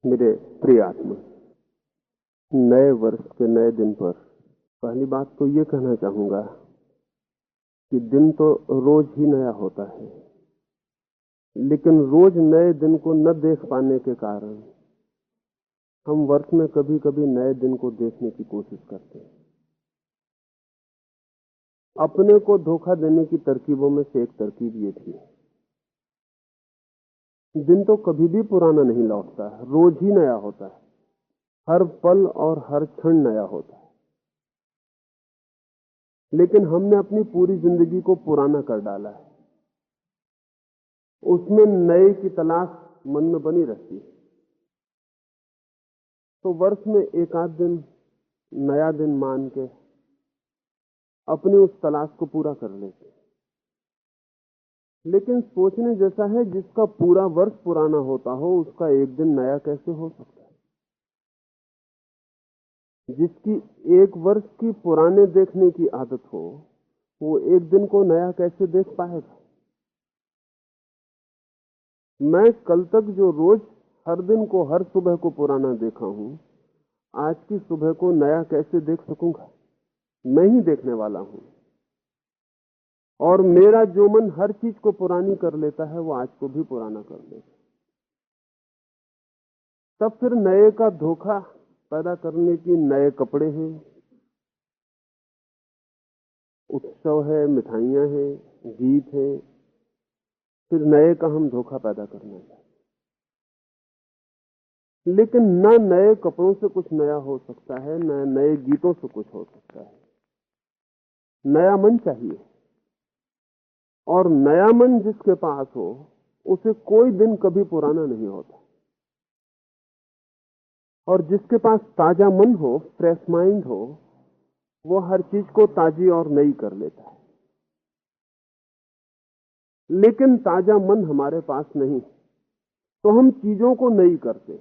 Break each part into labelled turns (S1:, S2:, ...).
S1: मेरे प्रिय आत्मा, नए वर्ष के नए दिन पर पहली बात तो ये कहना चाहूंगा कि दिन तो रोज ही नया होता है, लेकिन रोज नए दिन को न देख पाने के कारण हम वर्ष में कभी कभी नए दिन को देखने की कोशिश करते हैं। अपने को धोखा देने की तरकीबों में से एक तरकीब ये थी, दिन तो कभी भी पुराना नहीं लौटता है, रोज ही नया होता है, हर पल और हर क्षण नया होता है। लेकिन हमने अपनी पूरी जिंदगी को पुराना कर डाला है, उसमें नए की तलाश मन में बनी रहती है। तो वर्ष में एक आध दिन नया दिन मान के अपनी उस तलाश को पूरा कर लेते हैं। लेकिन सोचने जैसा है, जिसका पूरा वर्ष पुराना होता हो उसका एक दिन नया कैसे हो सकता है? जिसकी एक वर्ष की पुराने देखने की आदत हो वो एक दिन को नया कैसे देख पाएगा? मैं कल तक जो रोज हर दिन को, हर सुबह को पुराना देखा हूं, आज की सुबह को नया कैसे देख सकूंगा? मैं ही देखने वाला हूं, और मेरा जो मन हर चीज को पुरानी कर लेता है वो आज को भी पुराना कर लेता है। तब फिर नए का धोखा पैदा करने की नए कपड़े हैं, उत्सव है, मिठाइयां हैं, गीत है, फिर नए का हम धोखा पैदा करना चाहते। लेकिन न नए कपड़ों से कुछ नया हो सकता है, न नए गीतों से कुछ हो सकता है। नया मन चाहिए, और नया मन जिसके पास हो उसे कोई दिन कभी पुराना नहीं होता। और जिसके पास ताजा मन हो, फ्रेश माइंड हो, वो हर चीज को ताजी और नई कर लेता है। लेकिन ताजा मन हमारे पास नहीं, तो हम चीजों को नई करते,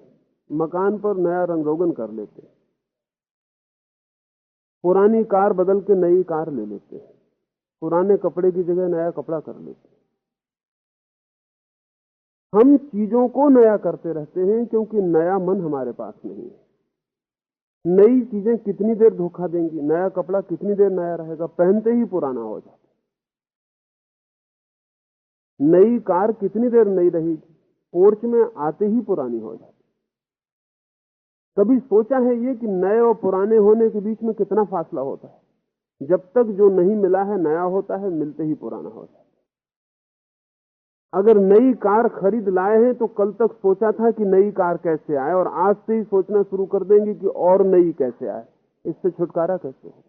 S1: मकान पर नया रंग रोगन कर लेते, पुरानी कार बदल के नई कार ले लेते हैं, पुराने कपड़े की जगह नया कपड़ा कर लेते हैं। हम चीजों को नया करते रहते हैं क्योंकि नया मन हमारे पास नहीं है। नई चीजें कितनी देर धोखा देंगी? नया कपड़ा कितनी देर नया रहेगा? पहनते ही पुराना हो जाता। नई कार कितनी देर नई रहेगी? पोर्च में आते ही पुरानी हो जाती। कभी सोचा है ये कि नए और पुराने होने के बीच में कितना फासला होता है? जब तक जो नहीं मिला है नया होता है, मिलते ही पुराना होता है। अगर नई कार खरीद लाए हैं तो कल तक सोचा था कि नई कार कैसे आए, और आज से ही सोचना शुरू कर देंगे कि और नई कैसे आए। इससे छुटकारा कैसे हो?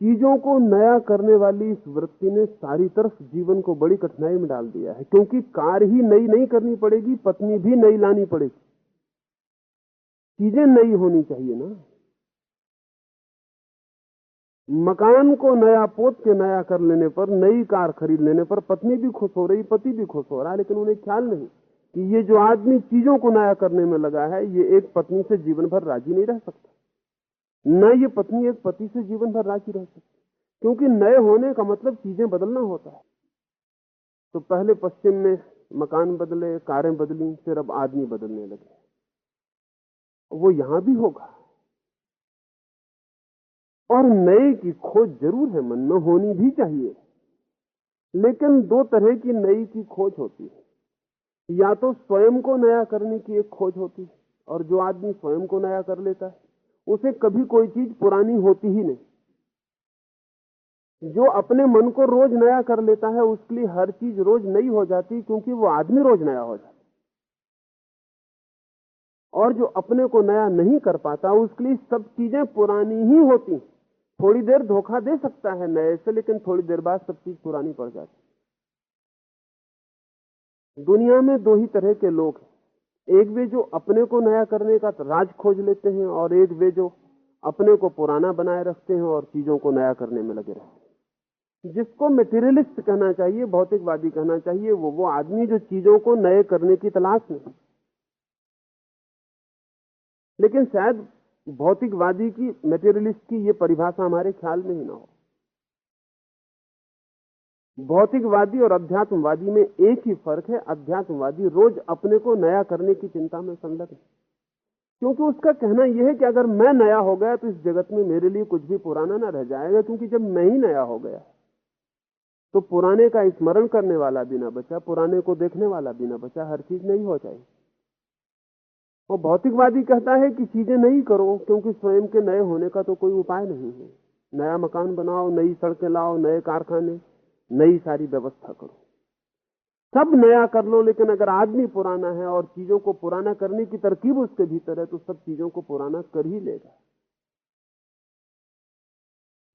S1: चीजों को नया करने वाली इस वृत्ति ने सारी तरफ जीवन को बड़ी कठिनाई में डाल दिया है, क्योंकि कार ही नई नहीं करनी पड़ेगी, पत्नी भी नई लानी पड़ेगी, चीजें नई होनी चाहिए ना। मकान को नया पोत के नया कर लेने पर, नई कार खरीद लेने पर पत्नी भी खुश हो रही, पति भी खुश हो रहा है, लेकिन उन्हें ख्याल नहीं कि ये जो आदमी चीजों को नया करने में लगा है, ये एक पत्नी से जीवन भर राजी नहीं रह सकता, न ये पत्नी एक पति से जीवन भर राजी रह सकती, क्योंकि नए होने का मतलब चीजें बदलना होता है। तो पहले पश्चिम में मकान बदले, कारें बदली, फिर अब आदमी बदलने लगे। वो यहां भी होगा, और नए की खोज जरूर है, मन में होनी भी चाहिए। लेकिन दो तरह की नई की खोज होती है, या तो स्वयं को नया करने की एक खोज होती है, और जो आदमी स्वयं को नया कर लेता है उसे कभी कोई चीज पुरानी होती ही नहीं। जो अपने मन को रोज नया कर लेता है उसके लिए हर चीज रोज नई हो जाती, क्योंकि वो आदमी रोज नया हो जाता। और जो अपने को नया नहीं कर पाता उसके लिए सब चीजें पुरानी ही होती। थोड़ी देर धोखा दे सकता है नए से, लेकिन थोड़ी देर बाद सब चीज पुरानी पड़ जाती। दुनिया में दो ही तरह के लोग हैं, एक वे जो अपने को नया करने का राज खोज लेते हैं, और एक वे जो अपने को पुराना बनाए रखते हैं और चीजों को नया करने में लगे रहते हैं। जिसको मेटीरियलिस्ट कहना चाहिए, भौतिकवादी कहना चाहिए, वो आदमी जो चीजों को नए करने की तलाश में। लेकिन शायद भौतिकवादी की, मेटीरियलिस्ट की ये परिभाषा हमारे ख्याल में ही ना हो। भौतिकवादी और अध्यात्मवादी में एक ही फर्क है, अध्यात्मवादी रोज अपने को नया करने की चिंता में संलग्न, क्योंकि उसका कहना यह है कि अगर मैं नया हो गया तो इस जगत में मेरे लिए कुछ भी पुराना ना रह जाएगा, क्योंकि जब मैं ही नया हो गया तो पुराने का स्मरण करने वाला भी ना बचा, पुराने को देखने वाला भी ना बचा, हर चीज नई हो जाएगी। और भौतिकवादी कहता है कि चीजें नई करो, क्योंकि स्वयं के नए होने का तो कोई उपाय नहीं है। नया मकान बनाओ, नई सड़कें लाओ, नए कारखाने, नई सारी व्यवस्था करो, सब नया कर लो, लेकिन अगर आदमी पुराना है और चीजों को पुराना करने की तरकीब उसके भीतर है तो सब चीजों को पुराना कर ही लेगा।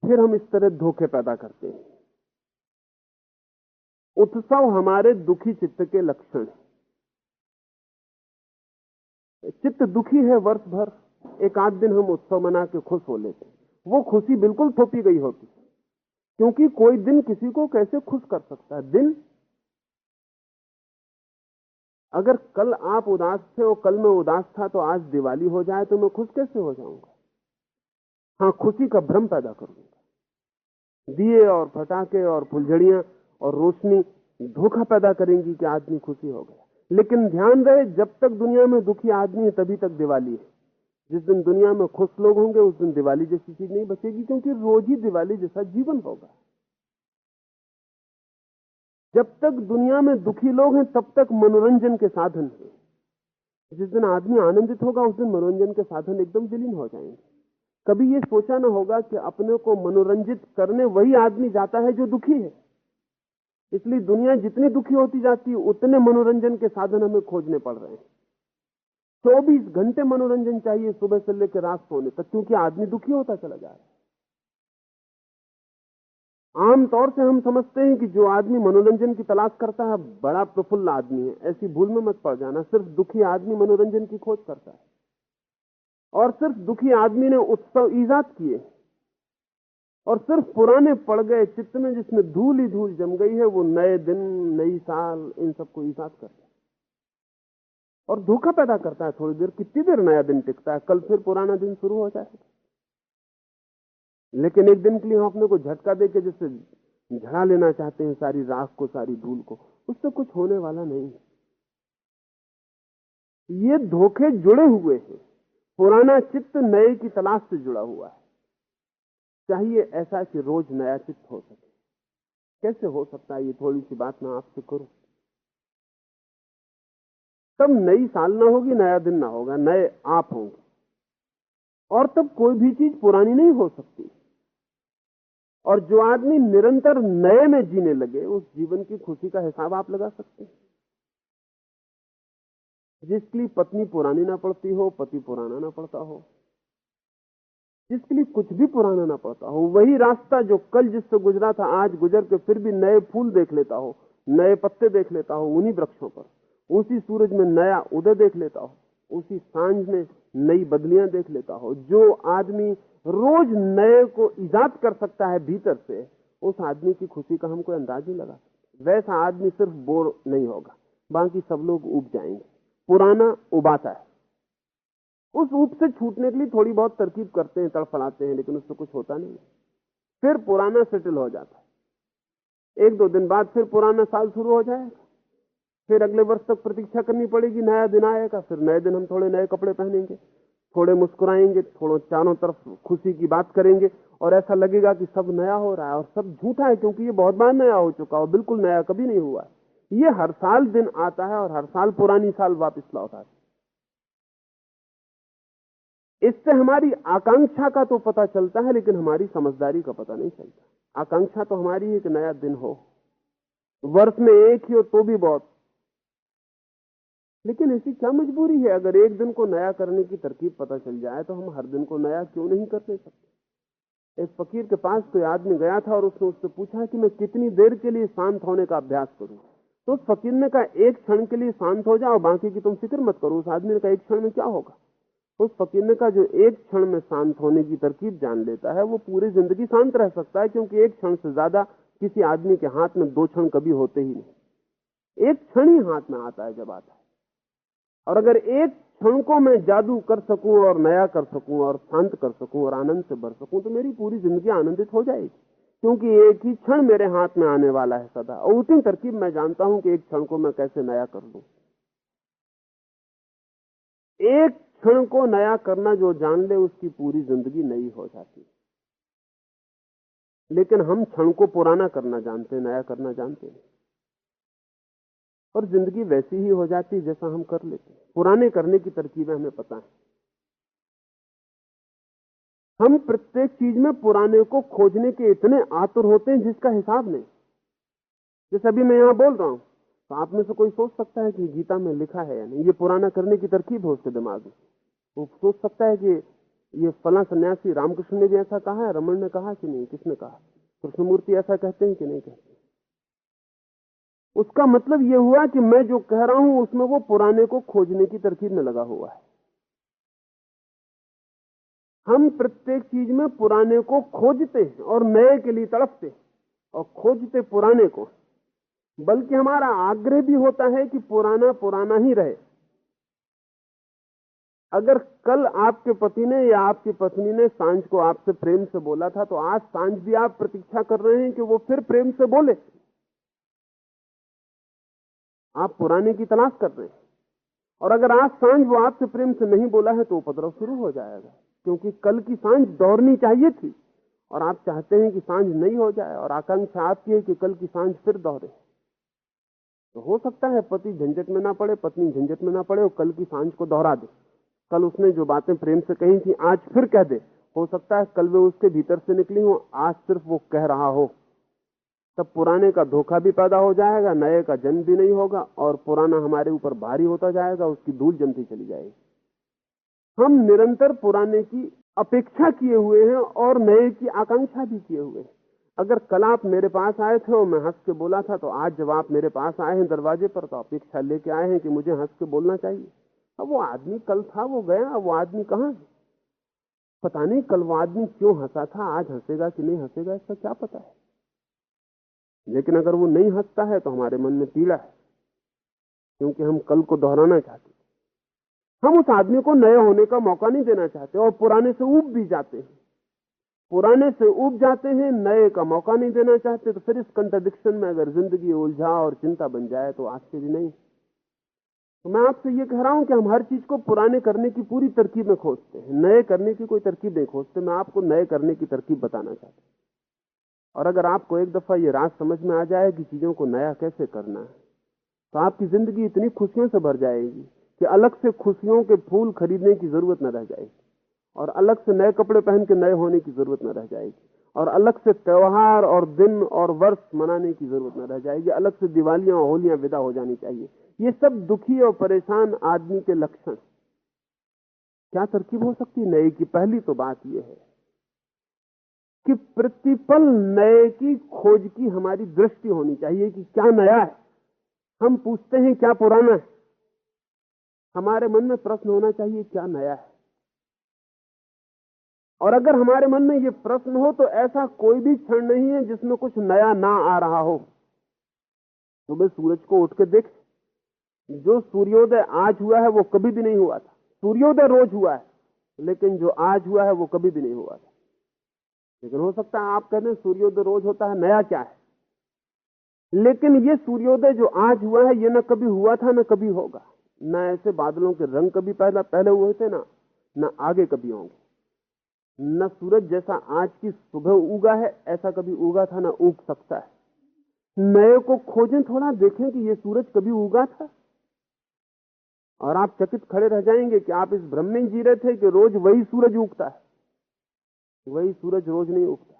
S1: फिर हम इस तरह धोखे पैदा करते हैं। उत्सव हमारे दुखी चित्त के लक्षण है। चित्त दुखी है वर्ष भर, एक आध दिन हम उत्सव मना के खुश हो लेते, वो खुशी बिल्कुल थोपी गई होती, क्योंकि कोई दिन किसी को कैसे खुश कर सकता है। दिन, अगर कल आप उदास थे और कल मैं उदास था तो आज दिवाली हो जाए तो मैं खुश कैसे हो जाऊंगा? हाँ, खुशी का भ्रम पैदा करूंगा। दिए और पटाखे और फुलझड़ियां और रोशनी धोखा पैदा करेंगी कि आदमी खुशी हो गया। लेकिन ध्यान रहे, जब तक दुनिया में दुखी आदमी है तभी तक दिवाली है। जिस दिन दुनिया में खुश लोग होंगे उस दिन दिवाली जैसी चीज नहीं बचेगी, क्योंकि रोज ही दिवाली जैसा जीवन होगा। जब तक दुनिया में दुखी लोग हैं तब तक मनोरंजन के साधन हैं। जिस दिन आदमी आनंदित होगा उस दिन मनोरंजन के साधन एकदम विलीन हो जाएंगे। कभी ये सोचा ना होगा कि अपने को मनोरंजित करने वही आदमी जाता है जो दुखी है। इसलिए दुनिया जितनी दुखी होती जाती है उतने मनोरंजन के साधन हमें खोजने पड़ रहे हैं। 24 घंटे मनोरंजन चाहिए सुबह से लेकर रात सोने तक, क्योंकि आदमी दुखी होता चला जा रहा है। आमतौर से हम समझते हैं कि जो आदमी मनोरंजन की तलाश करता है बड़ा प्रफुल्ल आदमी है। ऐसी भूल में मत पड़ जाना। सिर्फ दुखी आदमी मनोरंजन की खोज करता है, और सिर्फ दुखी आदमी ने उत्सव ईजाद किए, और सिर्फ पुराने पड़ गए चित्त में जिसमें धूल ही धूल जम गई है वो नए दिन, नई साल, इन सबको ईजाद करता है और धोखा पैदा करता है। थोड़ी देर, कितनी देर नया दिन टिकता है? कल फिर पुराना दिन शुरू हो जाएगा। लेकिन एक दिन के लिए हम अपने को झटका देके जैसे झड़ा लेना चाहते हैं सारी राख को, सारी धूल को, उससे कुछ होने वाला नहीं। ये धोखे जुड़े हुए हैं। पुराना चित्त नए की तलाश से जुड़ा हुआ है। चाहिए ऐसा कि रोज नया चित्त हो सके। कैसे हो सकता है? ये थोड़ी सी बात मैं आपसे करूं। तब नई साल ना होगी, नया दिन ना होगा, नए आप होंगे, और तब कोई भी चीज पुरानी नहीं हो सकती। और जो आदमी निरंतर नए में जीने लगे उस जीवन की खुशी का हिसाब आप लगा सकते हैं। जिसके लिए पत्नी पुरानी ना पड़ती हो, पति पुराना ना पड़ता हो, जिसके लिए कुछ भी पुराना ना पड़ता हो, वही रास्ता जो कल जिससे गुजरा था आज गुजर के फिर भी नए फूल देख लेता हो, नए पत्ते देख लेता हो उन्हीं वृक्षों पर, उसी सूरज में नया उदय देख लेता हो, उसी सांझ में नई बदलियां देख लेता हो। जो आदमी रोज नए को ईजाद कर सकता है भीतर से, उस आदमी की खुशी का हम कोई अंदाज नहीं लगा सकते। वैसा आदमी सिर्फ बोर नहीं होगा, बाकी सब लोग उब जाएंगे। पुराना उबाता है, उस ऊप से छूटने के लिए थोड़ी बहुत तरकीब करते हैं, तड़फड़ाते हैं, लेकिन उससे कुछ होता नहीं। फिर पुराना सेटल हो जाता है। 1-2 दिन बाद फिर पुराना साल शुरू हो जाएगा, फिर अगले वर्ष तक प्रतीक्षा करनी पड़ेगी, नया दिन आएगा। फिर नए दिन हम थोड़े नए कपड़े पहनेंगे, थोड़े मुस्कुराएंगे, थोड़ा चारों तरफ खुशी की बात करेंगे, और ऐसा लगेगा कि सब नया हो रहा है। और सब झूठा है, क्योंकि ये बहुत बार नया हो चुका हो, बिल्कुल नया कभी नहीं हुआ है। ये हर साल दिन आता है और हर साल पुरानी साल वापस लौटा है। इससे हमारी आकांक्षा का तो पता चलता है, लेकिन हमारी समझदारी का पता नहीं चलता। आकांक्षा तो हमारी है कि नया दिन हो, वर्ष में एक ही हो तो भी बहुत। लेकिन ऐसी क्या मजबूरी है? अगर एक दिन को नया करने की तरकीब पता चल जाए तो हम हर दिन को नया क्यों नहीं कर सकते? एक फकीर के पास कोई आदमी गया था और उसने उससे पूछा कि मैं कितनी देर के लिए शांत होने का अभ्यास करूं? तो उस फकीर ने कहा, एक क्षण के लिए शांत हो जाओ, बाकी की तुम फिक्र मत करो। उस आदमी ने कहा, एक क्षण में क्या होगा? उस फकीर ने कहा, जो एक क्षण में शांत होने की तरकीब जान लेता है वो पूरी जिंदगी शांत रह सकता है, क्योंकि एक क्षण से ज्यादा किसी आदमी के हाथ में 2 क्षण कभी होते ही नहीं। एक क्षण ही हाथ में आता है जब आता है। और अगर एक क्षण को मैं जादू कर सकूं और नया कर सकूं और शांत कर सकूं और आनंद से भर सकूं तो मेरी पूरी जिंदगी आनंदित हो जाएगी, क्योंकि एक ही क्षण मेरे हाथ में आने वाला है सदा, और उसी तरकीब मैं जानता हूं कि एक क्षण को मैं कैसे नया कर लूं। एक क्षण को नया करना जो जान ले उसकी पूरी जिंदगी नई हो जाती है। लेकिन हम क्षण को पुराना करना जानते, नया करना जानते हैं, और जिंदगी वैसी ही हो जाती जैसा हम कर लेते हैं। पुराने करने की तरकीबें हमें पता है। हम प्रत्येक चीज में पुराने को खोजने के इतने आतुर होते हैं जिसका हिसाब नहीं। जैसे अभी मैं यहां बोल रहा हूं, तो आप में से कोई सोच सकता है कि गीता में लिखा है या नहीं, ये पुराना करने की तरकीब है उसके दिमाग में। वो सोच सकता है कि ये फला सन्यासी रामकृष्ण ने भी ऐसा कहा है, रमन ने कहा कि नहीं, किसने कहा, कृष्णमूर्ति ऐसा कहते हैं कि नहीं कहते। उसका मतलब यह हुआ कि मैं जो कह रहा हूं उसमें वो पुराने को खोजने की तरकीब में लगा हुआ है। हम प्रत्येक चीज में पुराने को खोजते हैं और नए के लिए तड़पते हैं, और खोजते पुराने को। बल्कि हमारा आग्रह भी होता है कि पुराना पुराना ही रहे। अगर कल आपके पति ने या आपकी पत्नी ने सांझ को आपसे प्रेम से बोला था, तो आज सांझ भी आप प्रतीक्षा कर रहे हैं कि वो फिर प्रेम से बोले। आप पुराने की तलाश कर रहे हैं, और अगर आज सांझ वो आपसे प्रेम से नहीं बोला है तो उपद्रव शुरू हो जाएगा, क्योंकि कल की सांझ दोहरनी चाहिए थी और आप चाहते हैं कि सांझ नहीं हो जाए, और आकांक्षा आपकी है कि कल की सांझ फिर दोहरे। तो हो सकता है पति झंझट में ना पड़े, पत्नी झंझट में ना पड़े, और कल की सांझ को दोहरा दे। कल उसने जो बातें प्रेम से कही थी आज फिर कह दे। हो सकता है कल वे उसके भीतर से निकली हो, आज सिर्फ वो कह रहा हो। तब पुराने का धोखा भी पैदा हो जाएगा, नए का जन्म भी नहीं होगा, और पुराना हमारे ऊपर भारी होता जाएगा, उसकी धूल जमती चली जाएगी। हम निरंतर पुराने की अपेक्षा किए हुए हैं और नए की आकांक्षा भी किए हुए हैं। अगर कल आप मेरे पास आए थे और मैं हंस के बोला था, तो आज जब आप मेरे पास आए हैं दरवाजे पर, तो अपेक्षा लेके आए हैं कि मुझे हंस के बोलना चाहिए। अब वो आदमी कल था, वो गया, अब वो आदमी कहां है? पता नहीं कल वो आदमी क्यों हंसा था, आज हंसेगा कि नहीं हंसेगा इसका क्या पता है। लेकिन अगर वो नहीं हंसता है तो हमारे मन में पीड़ा है, क्योंकि हम कल को दोहराना चाहते। हम उस आदमी को नए होने का मौका नहीं देना चाहते, और पुराने से ऊब भी जाते हैं। पुराने से ऊब जाते हैं, नए का मौका नहीं देना चाहते। तो फिर इस कंट्राडिक्शन में अगर जिंदगी उलझा और चिंता बन जाए तो आश्चर्य नहीं। तो मैं आपसे ये कह रहा हूं कि हम हर चीज को पुराने करने की पूरी तरकीब में खोजते हैं, नए करने की कोई तरकीब नहीं खोजते। मैं आपको नए करने की तरकीब बताना चाहता हूं। और अगर आपको एक दफा ये राज समझ में आ जाए कि चीजों को नया कैसे करना है, तो आपकी जिंदगी इतनी खुशियों से भर जाएगी कि अलग से खुशियों के फूल खरीदने की जरूरत न रह जाएगी, और अलग से नए कपड़े पहन के नए होने की जरूरत न रह जाएगी, और अलग से त्योहार और दिन और वर्ष मनाने की जरूरत न रह जाएगी, अलग से दिवालियां और होलियां विदा हो जानी चाहिए। ये सब दुखी और परेशान आदमी के लक्षण। क्या तरकीब हो सकती है नए की? पहली तो बात यह है कि प्रतिपल नए की खोज की हमारी दृष्टि होनी चाहिए कि क्या नया है। हम पूछते हैं क्या पुराना है। हमारे मन में प्रश्न होना चाहिए क्या नया है। और अगर हमारे मन में यह प्रश्न हो तो ऐसा कोई भी क्षण नहीं है जिसमें कुछ नया ना आ रहा हो। सुबह सूरज को उठ के देख, जो सूर्योदय आज हुआ है वो कभी भी नहीं हुआ था। सूर्योदय रोज हुआ है, लेकिन जो आज हुआ है वो कभी भी नहीं हुआ था। लेकिन हो सकता है आप कहते हैं सूर्योदय रोज होता है, नया क्या है? लेकिन ये सूर्योदय जो आज हुआ है ये न कभी हुआ था न कभी होगा। न ऐसे बादलों के रंग कभी पहले हुए थे, न आगे कभी होंगे। न सूरज जैसा आज की सुबह उगा है ऐसा कभी उगा था, न उग सकता है। नए को खोजें, थोड़ा देखें कि ये सूरज कभी उगा था, और आप चकित खड़े रह जाएंगे कि आप इस भ्रम में जी रहे थे कि रोज वही सूरज उगता है। वही सूरज रोज नहीं उगता।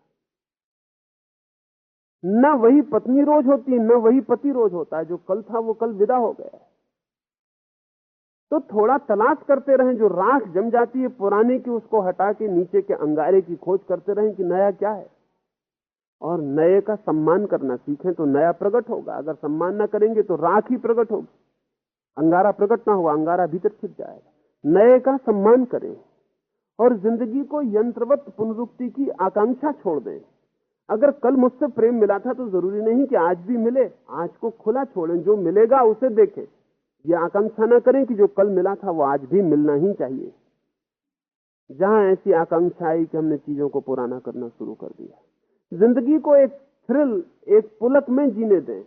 S1: न वही पत्नी रोज होती है, न वही पति रोज होता है। जो कल था वो कल विदा हो गया है। तो थोड़ा तलाश करते रहें। जो राख जम जाती है पुराने की, उसको हटा के नीचे के अंगारे की खोज करते रहें कि नया क्या है, और नए का सम्मान करना सीखें तो नया प्रकट होगा। अगर सम्मान ना करेंगे तो राख ही प्रकट होगी, अंगारा प्रकट ना हुआ, अंगारा भीतर छिप जाएगा। नए का सम्मान करें और जिंदगी को यंत्रवत पुनरुक्ति की आकांक्षा छोड़ दें। अगर कल मुझसे प्रेम मिला था तो जरूरी नहीं कि आज भी मिले। आज को खुला छोड़ें, जो मिलेगा उसे देखें। यह आकांक्षा न करें कि जो कल मिला था वो आज भी मिलना ही चाहिए। जहां ऐसी आकांक्षा आई कि हमने चीजों को पुराना करना शुरू कर दिया, जिंदगी को एक थ्रिल, एक पुलक में जीने दें,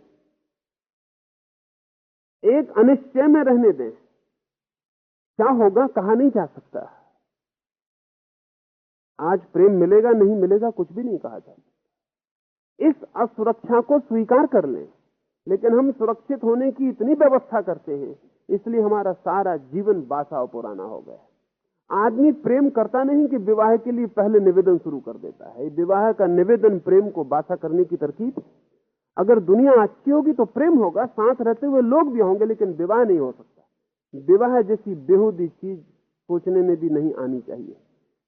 S1: एक अनिश्चय में रहने दें। क्या होगा कहा नहीं जा सकता। आज प्रेम मिलेगा नहीं मिलेगा कुछ भी नहीं कहा जा सकता। इस असुरक्षा को स्वीकार कर लें। लेकिन हम सुरक्षित होने की इतनी व्यवस्था करते हैं, इसलिए हमारा सारा जीवन बासा और पुराना हो गया। आदमी प्रेम करता नहीं कि विवाह के लिए पहले निवेदन शुरू कर देता है। विवाह का निवेदन प्रेम को बासा करने की तरकीब। अगर दुनिया अच्छी होगी तो प्रेम होगा, साथ रहते हुए लोग भी होंगे, लेकिन विवाह नहीं हो सकता। विवाह जैसी बेहूदी चीज सोचने में भी नहीं आनी चाहिए।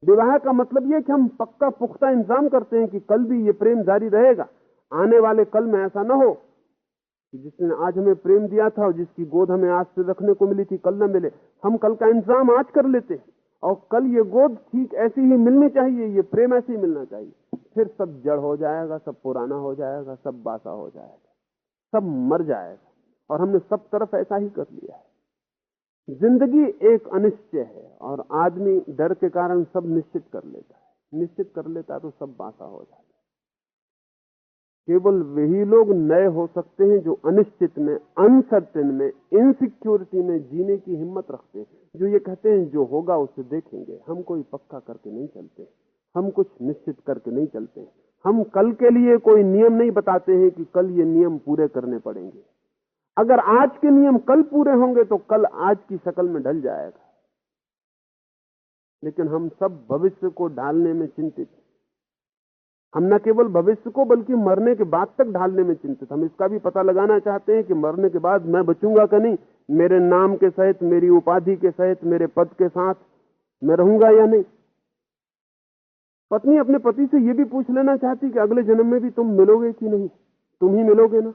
S1: विवाह का मतलब यह कि हम पक्का पुख्ता इंतजाम करते हैं कि कल भी ये प्रेम जारी रहेगा। आने वाले कल में ऐसा न हो कि जिसने आज हमें प्रेम दिया था और जिसकी गोद हमें आज से रखने को मिली थी कल न मिले। हम कल का इंतजाम आज कर लेते हैं और कल ये गोद ठीक ऐसी ही मिलनी चाहिए, ये प्रेम ऐसे ही मिलना चाहिए। फिर सब जड़ हो जाएगा, सब पुराना हो जाएगा, सब बासा हो जाएगा, सब मर जाएगा। और हमने सब तरफ ऐसा ही कर लिया है। जिंदगी एक अनिश्चय है और आदमी डर के कारण सब निश्चित कर लेता है। निश्चित कर लेता है तो सब बासा हो जाता है। केवल वही लोग नए हो सकते हैं जो अनिश्चित में, अनसर्टेन में, इनसिक्योरिटी में जीने की हिम्मत रखते हैं। जो ये कहते हैं जो होगा उसे देखेंगे। हम कोई पक्का करके नहीं चलते, हम कुछ निश्चित करके नहीं चलते। हम कल के लिए कोई नियम नहीं बताते हैं कि कल ये नियम पूरे करने पड़ेंगे। अगर आज के नियम कल पूरे होंगे तो कल आज की शक्ल में ढल जाएगा। लेकिन हम सब भविष्य को ढालने में चिंतित। हम न केवल भविष्य को बल्कि मरने के बाद तक ढालने में चिंतित। हम इसका भी पता लगाना चाहते हैं कि मरने के बाद मैं बचूंगा कि नहीं, मेरे नाम के सहित, मेरी उपाधि के सहित, मेरे पद के साथ मैं रहूंगा या नहीं। पत्नी अपने पति से यह भी पूछ लेना चाहती कि अगले जन्म में भी तुम मिलोगे कि नहीं, तुम ही मिलोगे ना।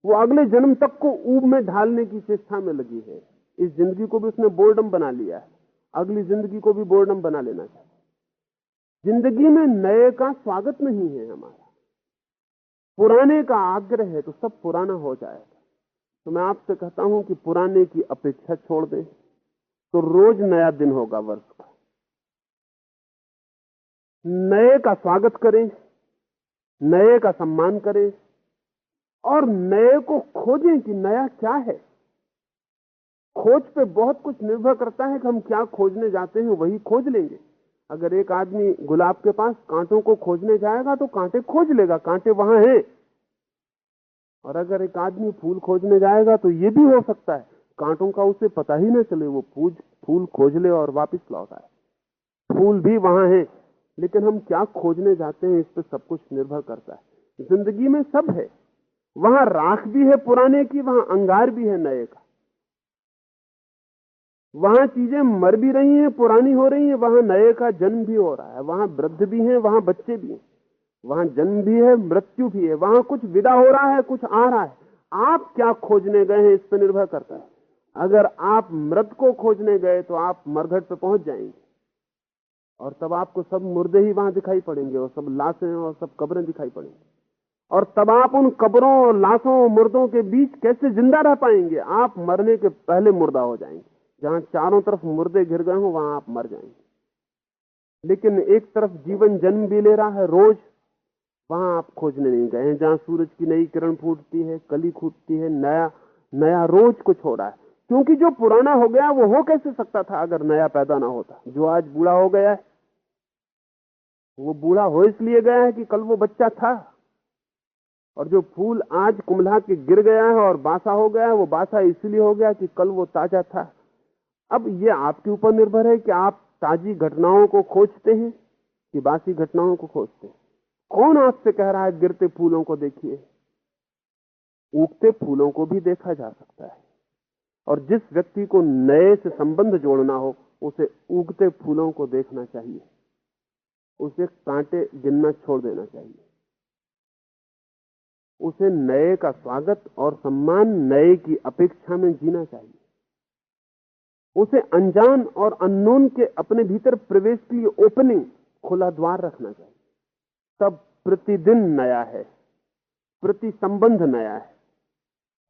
S1: वो अगले जन्म तक को ऊब में ढालने की चेष्टा में लगी है। इस जिंदगी को भी उसने बोर्डम बना लिया है, अगली जिंदगी को भी बोर्डम बना लेना चाहिए। जिंदगी में नए का स्वागत नहीं है हमारा, पुराने का आग्रह है, तो सब पुराना हो जाएगा। तो मैं आपसे कहता हूं कि पुराने की अपेक्षा छोड़ दें, तो रोज नया दिन होगा वर्ष का। नए का स्वागत करें, नए का सम्मान करें और नए को खोजें कि नया क्या है। खोज पे बहुत कुछ निर्भर करता है कि हम क्या खोजने जाते हैं, वही खोज लेंगे। अगर एक आदमी गुलाब के पास कांटों को खोजने जाएगा तो कांटे खोज लेगा, कांटे वहां हैं। और अगर एक आदमी फूल खोजने जाएगा तो ये भी हो सकता है कांटों का उसे पता ही न चले, वो फूल खोज ले और वापस लौट आए। फूल भी वहां है, लेकिन हम क्या खोजने जाते हैं इस पर सब कुछ निर्भर करता है। जिंदगी में सब है, वहां राख भी है पुराने की, वहां अंगार भी है नए का। वहां चीजें मर भी रही हैं, पुरानी हो रही हैं, वहां नए का जन्म भी हो रहा है। वहां वृद्ध भी हैं, वहां बच्चे भी हैं, वहां जन्म भी है, मृत्यु भी है। वहां कुछ विदा हो रहा है, कुछ आ रहा है। आप क्या खोजने गए हैं इस पर निर्भर करता है। अगर आप मृत को खोजने गए तो आप मरघट पे पहुंच जाएंगे और तब आपको सब मुर्दे ही वहां दिखाई पड़ेंगे और सब लाशें और सब कब्रें दिखाई पड़ेंगी। और तब आप उन कब्रों, लाशों, मुर्दों के बीच कैसे जिंदा रह पाएंगे? आप मरने के पहले मुर्दा हो जाएंगे। जहां चारों तरफ मुर्दे घिर गए हो वहां आप मर जाएंगे। लेकिन एक तरफ जीवन जन्म भी ले रहा है रोज, वहां आप खोजने नहीं गए हैं। जहां सूरज की नई किरण फूटती है, कली फूटती है, नया नया रोज कुछ हो रहा है। क्योंकि जो पुराना हो गया वो हो कैसे सकता था अगर नया पैदा ना होता। जो आज बूढ़ा हो गया है वो बूढ़ा हो इसलिए गया है कि कल वो बच्चा था। और जो फूल आज कुम्हला के गिर गया है और बासा हो गया है, वो बासा इसलिए हो गया कि कल वो ताजा था। अब ये आपके ऊपर निर्भर है कि आप ताजी घटनाओं को खोजते हैं कि बासी घटनाओं को खोजते हैं। कौन आपसे कह रहा है गिरते फूलों को देखिए? उगते फूलों को भी देखा जा सकता है। और जिस व्यक्ति को नए से संबंध जोड़ना हो उसे उगते फूलों को देखना चाहिए, उसे कांटे गिनना छोड़ देना चाहिए। उसे नए का स्वागत और सम्मान, नए की अपेक्षा में जीना चाहिए। उसे अनजान और अननोन के अपने भीतर प्रवेश के लिए ओपनिंग, खुला द्वार रखना चाहिए। तब प्रतिदिन नया है, प्रति संबंध नया है,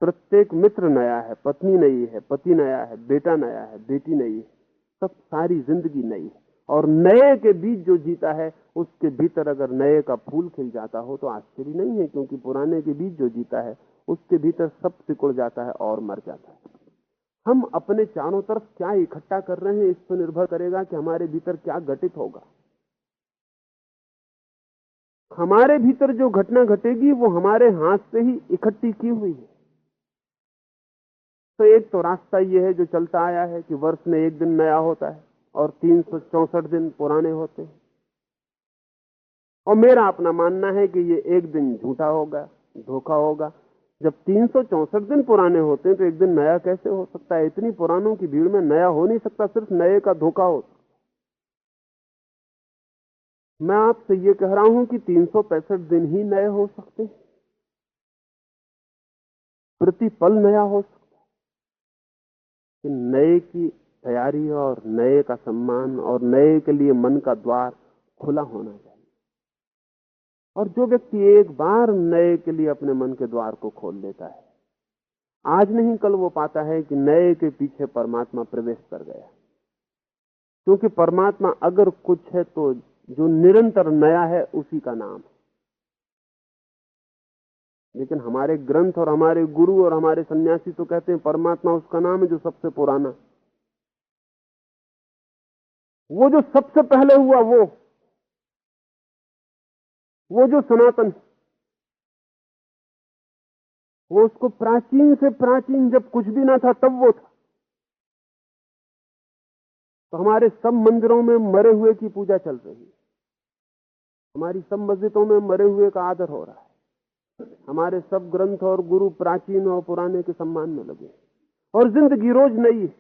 S1: प्रत्येक मित्र नया है, पत्नी नई है, पति नया है, बेटा नया है, बेटी नई है, सब सारी जिंदगी नई है। और नए के बीच जो जीता है उसके भीतर अगर नए का फूल खिल जाता हो तो आश्चर्य नहीं है, क्योंकि पुराने के बीच जो जीता है उसके भीतर सब सिकुड़ जाता है और मर जाता है। हम अपने चारों तरफ क्या इकट्ठा कर रहे हैं इस पर निर्भर करेगा कि हमारे भीतर क्या घटित होगा। हमारे भीतर जो घटना घटेगी वो हमारे हाथ से ही इकट्ठी की हुई है। तो एक तो रास्ता ये है जो चलता आया है कि वर्ष में एक दिन नया होता है और 364 दिन पुराने होते हैं। और मेरा अपना मानना है कि ये एक दिन झूठा होगा, धोखा होगा। जब 364 दिन पुराने होते हैं तो एक दिन नया कैसे हो सकता है? इतनी पुरानों की भीड़ में नया हो नहीं सकता, सिर्फ नए का धोखा हो। मैं आपसे ये कह रहा हूं कि 365 दिन ही नए हो सकते हैं, प्रतिपल नया हो सकता है। कि नए की तैयारी और नए का सम्मान और नए के लिए मन का द्वार खुला होना चाहिए। और जो व्यक्ति एक बार नए के लिए अपने मन के द्वार को खोल लेता है, आज नहीं कल वो पाता है कि नए के पीछे परमात्मा प्रवेश कर गया। क्योंकि परमात्मा अगर कुछ है तो जो निरंतर नया है उसी का नाम है। लेकिन हमारे ग्रंथ और हमारे गुरु और हमारे सन्यासी तो कहते हैं परमात्मा उसका नाम है जो सबसे पुराना, वो जो सबसे पहले हुआ, वो जो सनातन, वो उसको प्राचीन से प्राचीन, जब कुछ भी ना था तब वो था। तो हमारे सब मंदिरों में मरे हुए की पूजा चल रही है, हमारी सब मस्जिदों में मरे हुए का आदर हो रहा है, हमारे सब ग्रंथ और गुरु प्राचीन और पुराने के सम्मान में लगे। और जिंदगी रोज नई है,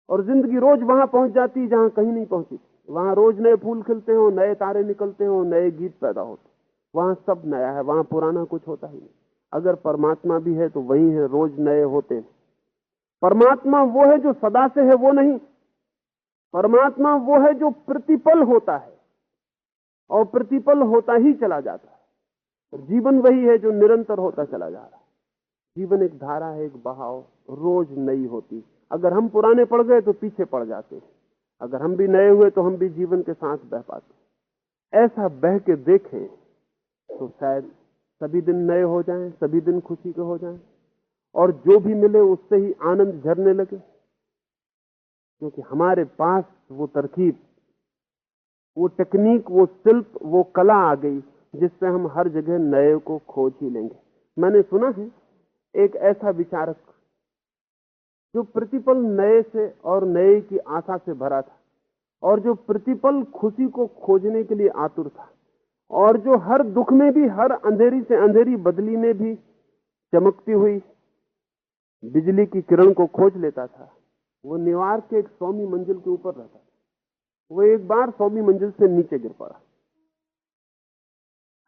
S1: और जिंदगी रोज वहां पहुंच जाती है जहां कहीं नहीं पहुंची। वहां रोज नए फूल खिलते हो, नए तारे निकलते हो, नए गीत पैदा होते, वहां सब नया है, वहां पुराना कुछ होता ही नहीं। अगर परमात्मा भी है तो वही है, रोज नए होते हैं। परमात्मा वो है जो सदा से है, वो नहीं। परमात्मा वो है जो प्रतिपल होता है और प्रतिपल होता ही चला जाता है। और जीवन वही है जो निरंतर होता चला जा रहा है। जीवन एक धारा है, एक बहाव, रोज नई होती। अगर हम पुराने पड़ गए तो पीछे पड़ जाते हैं, अगर हम भी नए हुए तो हम भी जीवन के साथ बह पाते। ऐसा बह के देखें तो शायद सभी दिन नए हो जाएं, सभी दिन खुशी के हो जाएं, और जो भी मिले उससे ही आनंद झरने लगे। क्योंकि हमारे पास वो तरकीब, वो टेक्निक, वो शिल्प, वो कला आ गई जिससे हम हर जगह नए को खोज ही लेंगे। मैंने सुना है एक ऐसा विचारक जो प्रतिपल नए से और नए की आशा से भरा था, और जो प्रतिपल खुशी को खोजने के लिए आतुर था, और जो हर दुख में भी, हर अंधेरी से अंधेरी बदली में भी चमकती हुई बिजली की किरण को खोज लेता था। वो न्यूयॉर्क के एक 100वीं मंजिल के ऊपर रहता था। वो एक बार 100वीं मंजिल से नीचे गिर पड़ा।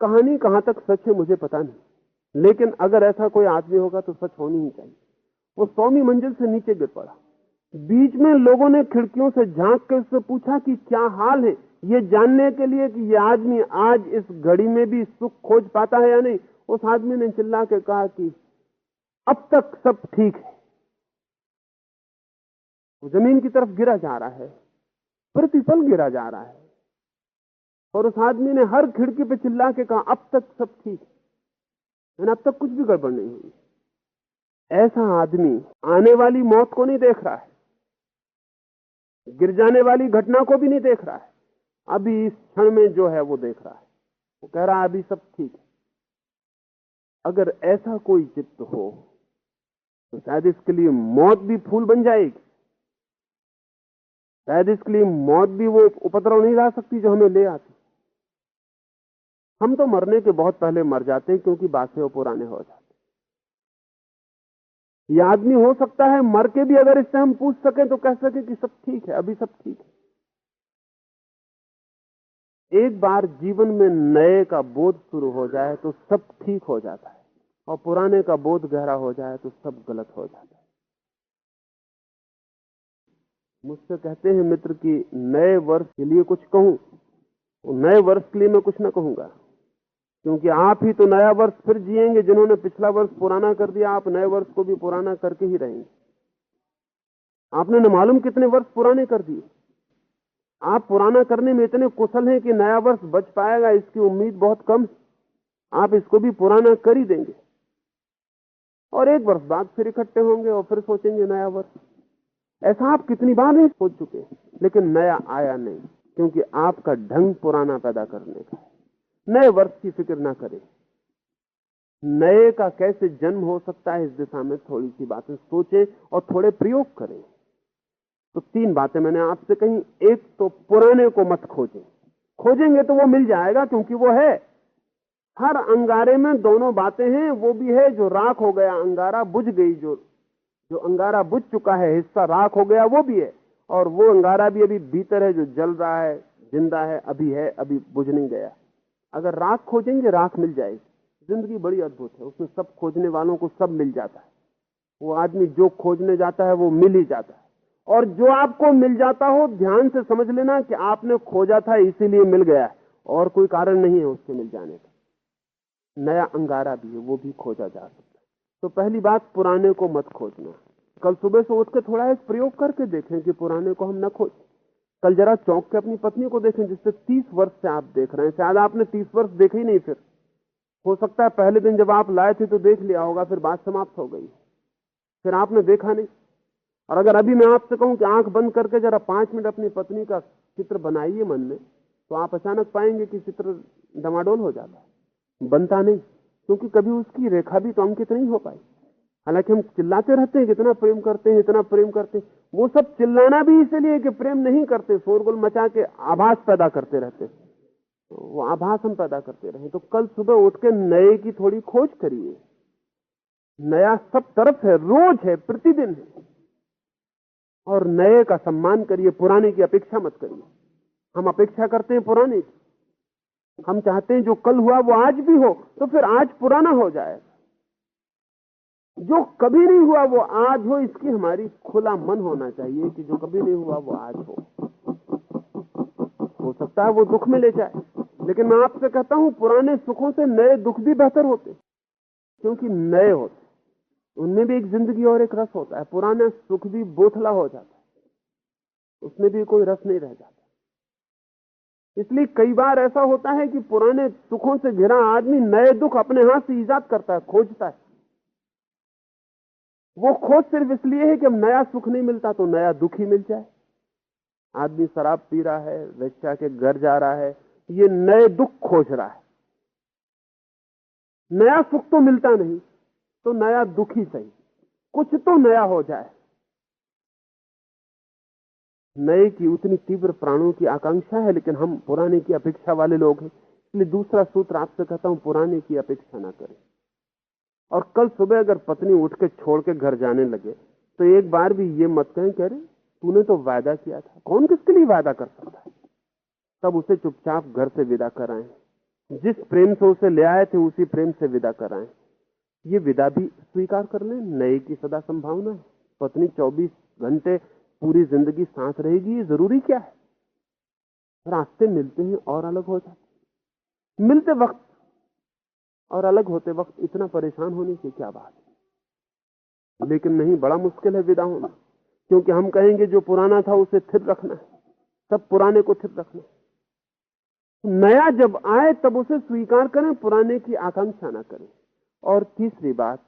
S1: कहानी कहां तक सच है मुझे पता नहीं, लेकिन अगर ऐसा कोई आदमी होगा तो सच होनी ही चाहिए। वो 100वीं मंजिल से नीचे गिर पड़ा। बीच में लोगों ने खिड़कियों से झांक कर उससे पूछा कि क्या हाल है, ये जानने के लिए कि ये आदमी आज इस घड़ी में भी सुख खोज पाता है या नहीं। उस आदमी ने चिल्ला के कहा कि अब तक सब ठीक है। वो जमीन की तरफ गिरा जा रहा है, प्रतिपल गिरा जा रहा है, और उस आदमी ने हर खिड़की पे चिल्ला के कहा अब तक सब ठीक है, अब तक कुछ भी गड़बड़ नहीं हुई। ऐसा आदमी आने वाली मौत को नहीं देख रहा है, गिर जाने वाली घटना को भी नहीं देख रहा है, अभी इस क्षण में जो है वो देख रहा है। वो कह रहा है अभी सब ठीक है। अगर ऐसा कोई चित्त हो तो शायद इसके लिए मौत भी फूल बन जाएगी, शायद इसके लिए मौत भी वो उपद्रव नहीं ला सकती जो हमें ले आती। हम तो मरने के बहुत पहले मर जाते हैं क्योंकि बासे और पुराने हो जाते। ये आदमी हो सकता है मर के भी अगर इससे हम पूछ सकें तो कह सके कि सब ठीक है, अभी सब ठीक है। एक बार जीवन में नए का बोध शुरू हो जाए तो सब ठीक हो जाता है, और पुराने का बोध गहरा हो जाए तो सब गलत हो जाता है। मुझसे कहते हैं मित्र कि नए वर्ष के लिए कुछ कहूं, तो नए वर्ष के लिए मैं कुछ ना कहूंगा, क्योंकि आप ही तो नया वर्ष फिर जिएंगे। जिन्होंने पिछला वर्ष पुराना कर दिया, आप नए वर्ष को भी पुराना करके ही रहेंगे। आपने न मालूम कितने वर्ष पुराने कर दिए। आप पुराना करने में इतने कुशल हैं कि नया वर्ष बच पाएगा इसकी उम्मीद बहुत कम। आप इसको भी पुराना कर ही देंगे और 1 वर्ष बाद फिर इकट्ठे होंगे और फिर सोचेंगे नया वर्ष। ऐसा आप कितनी बार नहीं सोच चुके, लेकिन नया आया नहीं, क्योंकि आपका ढंग पुराना पैदा करने का है। नए वर्ष की फिक्र ना करें, नए का कैसे जन्म हो सकता है इस दिशा में थोड़ी सी बातें सोचें और थोड़े प्रयोग करें। तो 3 बातें मैंने आपसे कही। एक तो पुराने को मत खोजें, खोजेंगे तो वो मिल जाएगा क्योंकि वो है। हर अंगारे में दोनों बातें हैं, वो भी है जो राख हो गया अंगारा, बुझ गई, जो अंगारा बुझ चुका है, हिस्सा राख हो गया, वो भी है, और वो अंगारा भी अभी भीतर है जो जल रहा है, जिंदा है, अभी बुझ नहीं गया। अगर राख खोजेंगे राख मिल जाएगी। जिंदगी बड़ी अद्भुत है, उसमें सब खोजने वालों को सब मिल जाता है। वो आदमी जो खोजने जाता है वो मिल ही जाता है, और जो आपको मिल जाता हो ध्यान से समझ लेना कि आपने खोजा था इसीलिए मिल गया है, और कोई कारण नहीं है उसके मिल जाने का। नया अंगारा भी है, वो भी खोजा जा सकता है। तो पहली बात, पुराने को मत खोजना। कल सुबह से उठ के थोड़ा एक प्रयोग करके देखें कि पुराने को हम न खोज। कल जरा चौंक के अपनी पत्नी को देखें जिससे 30 वर्ष से आप देख रहे हैं। शायद आपने 30 वर्ष देखे ही नहीं, फिर हो सकता है पहले दिन जब आप लाए थे तो देख लिया होगा, फिर बात समाप्त हो गई, फिर आपने देखा नहीं। और अगर अभी मैं आपसे कहूं कि आंख बंद करके जरा 5 मिनट अपनी पत्नी का चित्र बनाइए मन में, तो आप अचानक पाएंगे कि चित्र डमाडोल हो जाता है, बनता नहीं, क्योंकि कभी उसकी रेखा भी तो अंकित नहीं हो पाई। हालांकि हम चिल्लाते रहते हैं कितना प्रेम करते हैं, इतना प्रेम करते हैं। वो सब चिल्लाना भी इसलिए कि प्रेम नहीं करते, शोरगुल मचा के आभास पैदा करते रहते, वो आभास हम पैदा करते रहे। तो कल सुबह उठ के नए की थोड़ी खोज करिए। नया सब तरफ है, रोज है, प्रतिदिन है, और नए का सम्मान करिए, पुराने की अपेक्षा मत करिए। हम अपेक्षा करते हैं पुराने की, हम चाहते हैं जो कल हुआ वो आज भी हो, तो फिर आज पुराना हो जाए। जो कभी नहीं हुआ वो आज हो, इसकी हमारी खुला मन होना चाहिए कि जो कभी नहीं हुआ वो आज हो सकता है वो दुख में ले जाए, लेकिन मैं आपसे कहता हूं पुराने सुखों से नए दुख भी बेहतर होते, क्योंकि नए होते उनमें भी एक जिंदगी और एक रस होता है। पुराना सुख भी बोथला हो जाता है, उसमें भी कोई रस नहीं रह जाता। इसलिए कई बार ऐसा होता है कि पुराने सुखों से घिरा आदमी नए दुख अपने हाथ से ईजाद करता है, खोजता है। वो खोज सिर्फ इसलिए है कि अब नया सुख नहीं मिलता तो नया दुख ही मिल जाए। आदमी शराब पी रहा है, वेश्या के घर जा रहा है, ये नए दुख खोज रहा है। नया सुख तो मिलता नहीं, तो नया दुख ही सही, कुछ तो नया हो जाए। नए की उतनी तीव्र प्राणों की आकांक्षा है, लेकिन हम पुराने की अपेक्षा वाले लोग हैं। इसलिए दूसरा सूत्र आपसे कहता हूं, पुराने की अपेक्षा ना करें। और कल सुबह अगर पत्नी उठ के छोड़ के घर जाने लगे तो एक बार भी ये मत कहें कि अरे तूने तो वादा किया था। कौन किसके लिए वादा कर सकता है? तब उसे चुपचाप घर से विदा कराएं। जिस प्रेम से उसे ले आए थे उसी प्रेम से विदा कराएं। ये विदा भी स्वीकार कर लें, नए की सदा संभावना है। पत्नी 24 घंटे पूरी जिंदगी सांस रहेगी, ये जरूरी क्या है? रास्ते मिलते हैं और अलग हो जाते, मिलते वक्त और अलग होते वक्त इतना परेशान होने की क्या बात है? लेकिन नहीं, बड़ा मुश्किल है विदा होना, क्योंकि हम कहेंगे जो पुराना था उसे स्थिर रखना है, सब पुराने को स्थिर रखना है। नया जब आए तब उसे स्वीकार करें, पुराने की आकांक्षा ना करें। और तीसरी बात,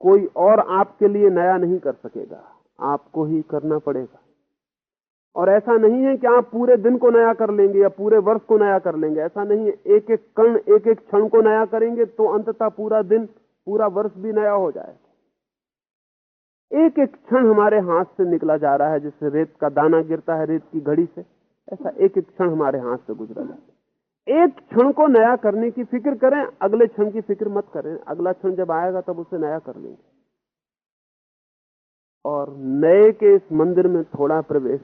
S1: कोई और आपके लिए नया नहीं कर सकेगा, आपको ही करना पड़ेगा। और ऐसा नहीं है कि आप पूरे दिन को नया कर लेंगे या पूरे वर्ष को नया कर लेंगे, ऐसा नहीं है। एक एक कण, एक एक क्षण को नया करेंगे तो अंततः पूरा दिन, पूरा वर्ष भी नया हो जाएगा। एक एक क्षण हमारे हाथ से निकला जा रहा है, जैसे रेत का दाना गिरता है रेत की घड़ी से, ऐसा एक एक क्षण हमारे हाथ से गुजरा जाता है। एक क्षण को नया करने की फिक्र करें, अगले क्षण की फिक्र मत करें। अगला क्षण जब आएगा तब उसे नया कर लेंगे। और नए के इस मंदिर में थोड़ा प्रवेश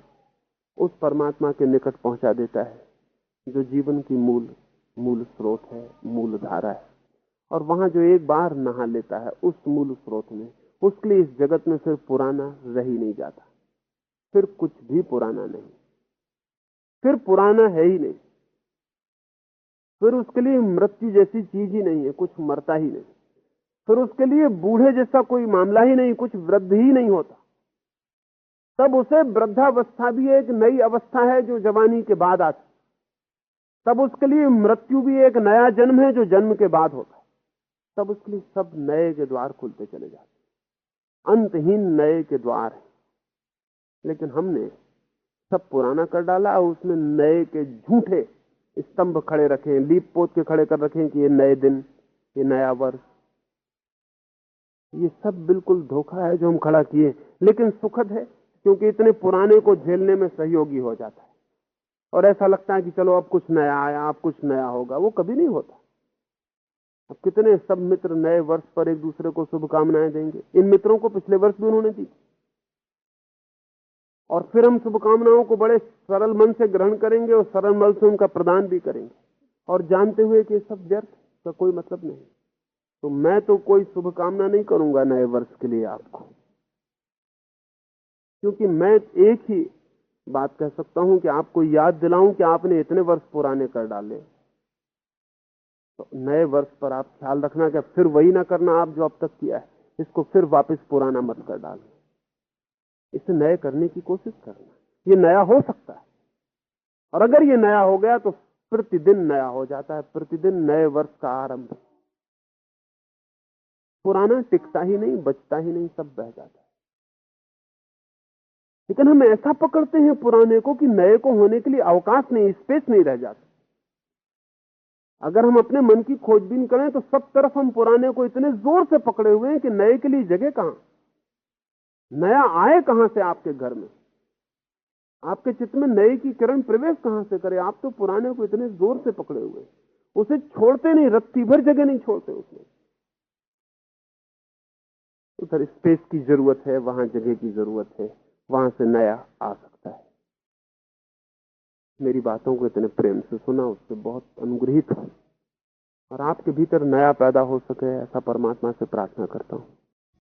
S1: उस परमात्मा के निकट पहुंचा देता है जो जीवन की मूल स्रोत है, मूल धारा है। और वहां जो एक बार नहा लेता है उस मूल स्रोत में, उसके लिए इस जगत में फिर पुराना रह ही नहीं जाता, फिर कुछ भी पुराना नहीं, फिर पुराना है ही नहीं। फिर उसके लिए मृत्यु जैसी चीज ही नहीं है, कुछ मरता ही नहीं। फिर उसके लिए बूढ़े जैसा कोई मामला ही नहीं, कुछ वृद्ध ही नहीं होता। तब उसे वृद्धावस्था भी एक नई अवस्था है जो जवानी के बाद आती, तब उसके लिए मृत्यु भी एक नया जन्म है जो जन्म के बाद होता है, तब उसके लिए सब नए के द्वार खुलते चले जाते, अंतहीन नए के द्वार है। लेकिन हमने सब पुराना कर डाला और उसमें नए के झूठे स्तंभ खड़े रखे, लीप पोत के खड़े कर रखे कि ये नए दिन, ये नया वर्ष। ये सब बिल्कुल धोखा है जो हम खड़ा किए, लेकिन सुखद है क्योंकि इतने पुराने को झेलने में सहयोगी हो जाता है और ऐसा लगता है कि चलो अब कुछ नया आया, अब कुछ नया होगा। वो कभी नहीं होता। अब कितने सब मित्र नए वर्ष पर एक दूसरे को शुभकामनाएं देंगे। इन मित्रों को पिछले वर्ष भी उन्होंने दी और फिर हम शुभकामनाओं को बड़े सरल मन से ग्रहण करेंगे और सरल मन से उनका प्रदान भी करेंगे और जानते हुए कि सब व्यर्थ का कोई मतलब नहीं। तो मैं तो कोई शुभकामना नहीं करूंगा नए वर्ष के लिए आपको, क्योंकि मैं एक ही बात कह सकता हूं कि आपको याद दिलाऊं कि आपने इतने वर्ष पुराने कर डाले। तो नए वर्ष पर आप ख्याल रखना कि फिर वही ना करना आप जो अब तक किया है, इसको फिर वापस पुराना मत कर डालना, इसे नए करने की कोशिश करना। ये नया हो सकता है और अगर ये नया हो गया तो प्रतिदिन नया हो जाता है, प्रतिदिन नए वर्ष का आरंभ। पुराना टिकता ही नहीं, बचता ही नहीं, सब बह जाता है। लेकिन हम ऐसा पकड़ते हैं पुराने को कि नए को होने के लिए अवकाश नहीं, स्पेस नहीं रह जाता। अगर हम अपने मन की खोजबीन करें तो सब तरफ हम पुराने को इतने जोर से पकड़े हुए हैं कि नए के लिए जगह कहां, नया आए कहां से आपके घर में, आपके चित्त में नए की किरण प्रवेश कहां से करे। आप तो पुराने को इतने जोर से पकड़े हुए, उसे छोड़ते नहीं, रत्ती भर जगह नहीं छोड़ते उसमें। उधर स्पेस की जरूरत है, वहां जगह की जरूरत है, वहां से नया आ सकता है। मेरी बातों को इतने प्रेम से सुना, उससे बहुत अनुग्रहित हूं और आपके भीतर नया पैदा हो सके ऐसा परमात्मा से प्रार्थना करता हूं।